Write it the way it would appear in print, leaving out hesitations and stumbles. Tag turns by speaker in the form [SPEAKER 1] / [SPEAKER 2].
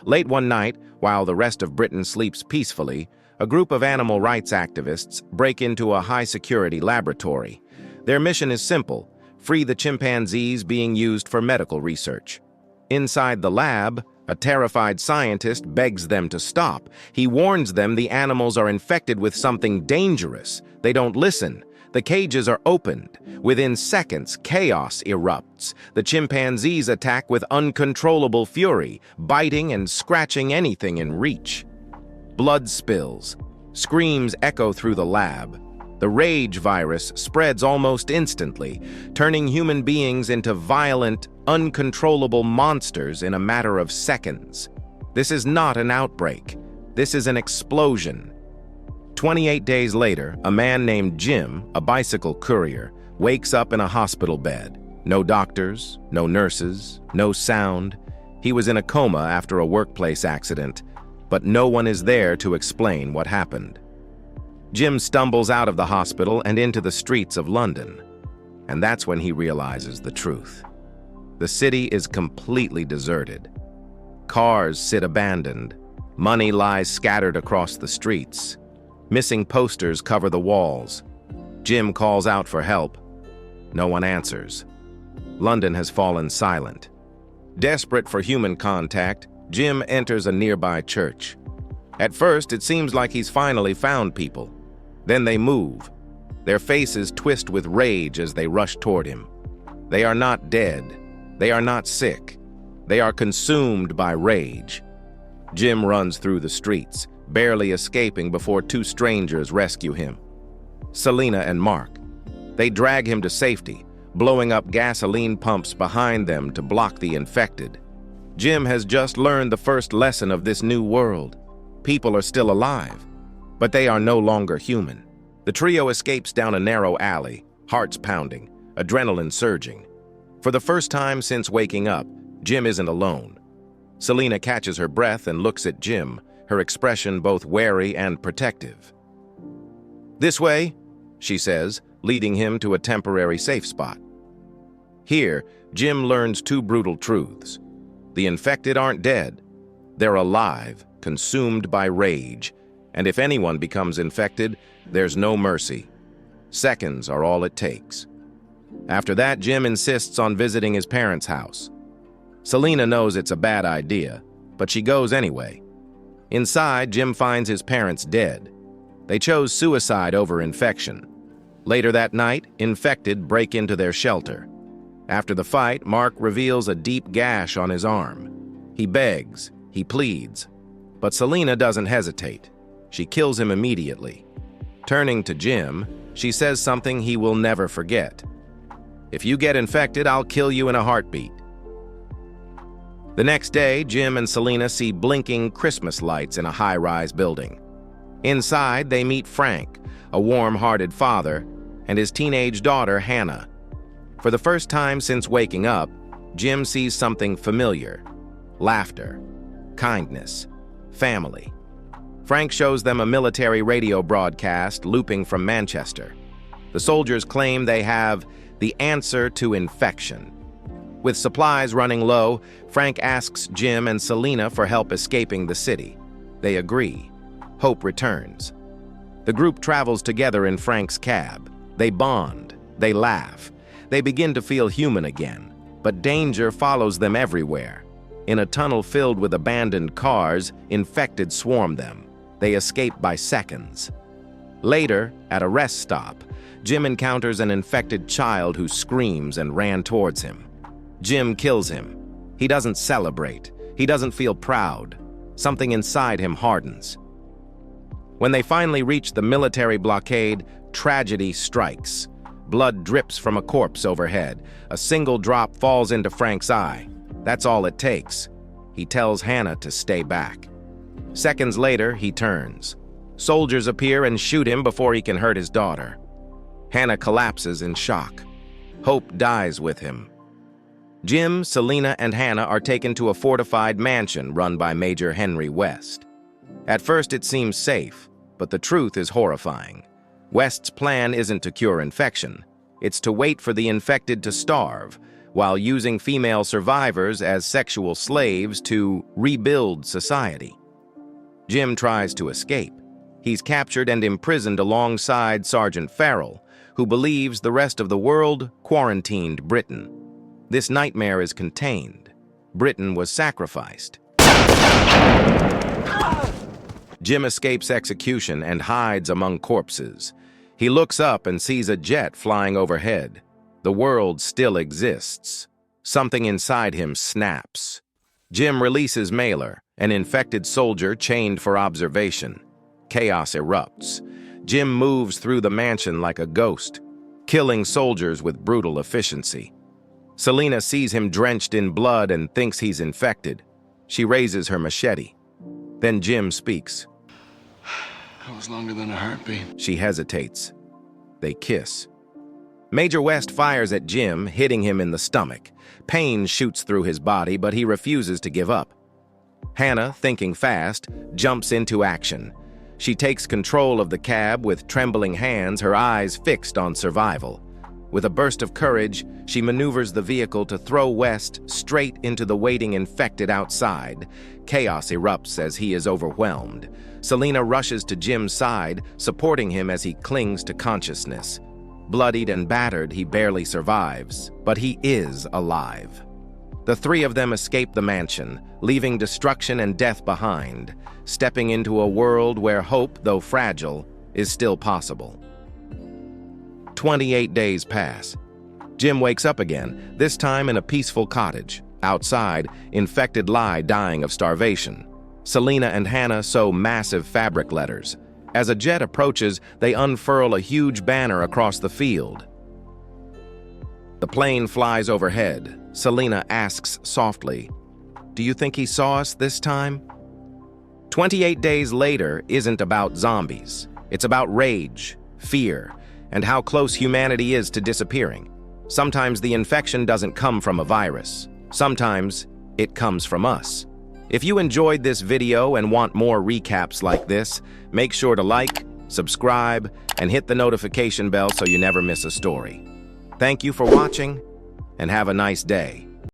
[SPEAKER 1] Late one night, while the rest of Britain sleeps peacefully, a group of animal rights activists break into a high-security laboratory. Their mission is simple: free the chimpanzees being used for medical research. Inside the lab, a terrified scientist begs them to stop. He warns them the animals are infected with something dangerous. They don't listen. The cages are opened. Within seconds, chaos erupts. The chimpanzees attack with uncontrollable fury, biting and scratching anything in reach. Blood spills. Screams echo through the lab. The rage virus spreads almost instantly, turning human beings into violent, uncontrollable monsters in a matter of seconds. This is not an outbreak. This is an explosion. 28 days later, a man named Jim, a bicycle courier, wakes up in a hospital bed. No doctors, no nurses, no sound. He was in a coma after a workplace accident, but no one is there to explain what happened. Jim stumbles out of the hospital and into the streets of London, and that's when he realizes the truth. The city is completely deserted. Cars sit abandoned. Money lies scattered across the streets. Missing posters cover the walls. Jim calls out for help. No one answers. London has fallen silent. Desperate for human contact, Jim enters a nearby church. At first, it seems like he's finally found people. Then they move. Their faces twist with rage as they rush toward him. They are not dead. They are not sick. They are consumed by rage. Jim runs through the streets, barely escaping before two strangers rescue him. Selena and Mark. They drag him to safety, blowing up gasoline pumps behind them to block the infected. Jim has just learned the first lesson of this new world. People are still alive, but they are no longer human. The trio escapes down a narrow alley, hearts pounding, adrenaline surging. For the first time since waking up, Jim isn't alone. Selena catches her breath and looks at Jim, her expression both wary and protective. "This way," she says, leading him to a temporary safe spot. Here, Jim learns two brutal truths. The infected aren't dead. They're alive, consumed by rage, and if anyone becomes infected, there's no mercy. Seconds are all it takes. After that, Jim insists on visiting his parents' house. Selena knows it's a bad idea, but she goes anyway. Inside, Jim finds his parents dead. They chose suicide over infection. Later that night, infected break into their shelter. After the fight, Mark reveals a deep gash on his arm. He begs, he pleads, but Selena doesn't hesitate. She kills him immediately. Turning to Jim, she says something he will never forget. "If you get infected, I'll kill you in a heartbeat." The next day, Jim and Selena see blinking Christmas lights in a high-rise building. Inside, they meet Frank, a warm-hearted father, and his teenage daughter, Hannah. For the first time since waking up, Jim sees something familiar: laughter, kindness, family. Frank shows them a military radio broadcast looping from Manchester. The soldiers claim they have the answer to infection. With supplies running low, Frank asks Jim and Selena for help escaping the city. They agree. Hope returns. The group travels together in Frank's cab. They bond. They laugh. They begin to feel human again. But danger follows them everywhere. In a tunnel filled with abandoned cars, infected swarm them. They escape by seconds. Later, at a rest stop, Jim encounters an infected child who screams and ran towards him. Jim kills him. He doesn't celebrate. He doesn't feel proud. Something inside him hardens. When they finally reach the military blockade, tragedy strikes. Blood drips from a corpse overhead. A single drop falls into Frank's eye. That's all it takes. He tells Hannah to stay back. Seconds later, he turns. Soldiers appear and shoot him before he can hurt his daughter. Hannah collapses in shock. Hope dies with him. Jim, Selena, and Hannah are taken to a fortified mansion run by Major Henry West. At first it seems safe, but the truth is horrifying. West's plan isn't to cure infection. It's to wait for the infected to starve, while using female survivors as sexual slaves to rebuild society. Jim tries to escape. He's captured and imprisoned alongside Sergeant Farrell, who believes the rest of the world quarantined Britain. This nightmare is contained. Britain was sacrificed. Jim escapes execution and hides among corpses. He looks up and sees a jet flying overhead. The world still exists. Something inside him snaps. Jim releases Mailer, an infected soldier chained for observation. Chaos erupts. Jim moves through the mansion like a ghost, killing soldiers with brutal efficiency. Selena sees him drenched in blood and thinks he's infected. She raises her machete. Then Jim speaks.
[SPEAKER 2] That was longer than a heartbeat.
[SPEAKER 1] She hesitates. They kiss. Major West fires at Jim, hitting him in the stomach. Pain shoots through his body, but he refuses to give up. Hannah, thinking fast, jumps into action. She takes control of the cab with trembling hands, her eyes fixed on survival. With a burst of courage, she maneuvers the vehicle to throw West straight into the waiting infected outside. Chaos erupts as he is overwhelmed. Selena rushes to Jim's side, supporting him as he clings to consciousness. Bloodied and battered, he barely survives, but he is alive. The three of them escape the mansion, leaving destruction and death behind, stepping into a world where hope, though fragile, is still possible. 28 days pass. Jim wakes up again, this time in a peaceful cottage. Outside, infected lie dying of starvation. Selena and Hannah sew massive fabric letters. As a jet approaches, they unfurl a huge banner across the field. The plane flies overhead. Selena asks softly, "Do you think he saw us this time?" 28 days later isn't about zombies. It's about rage, fear, and how close humanity is to disappearing. Sometimes the infection doesn't come from a virus. Sometimes it comes from us. If you enjoyed this video and want more recaps like this, make sure to like, subscribe, and hit the notification bell so you never miss a story. Thank you for watching, and have a nice day.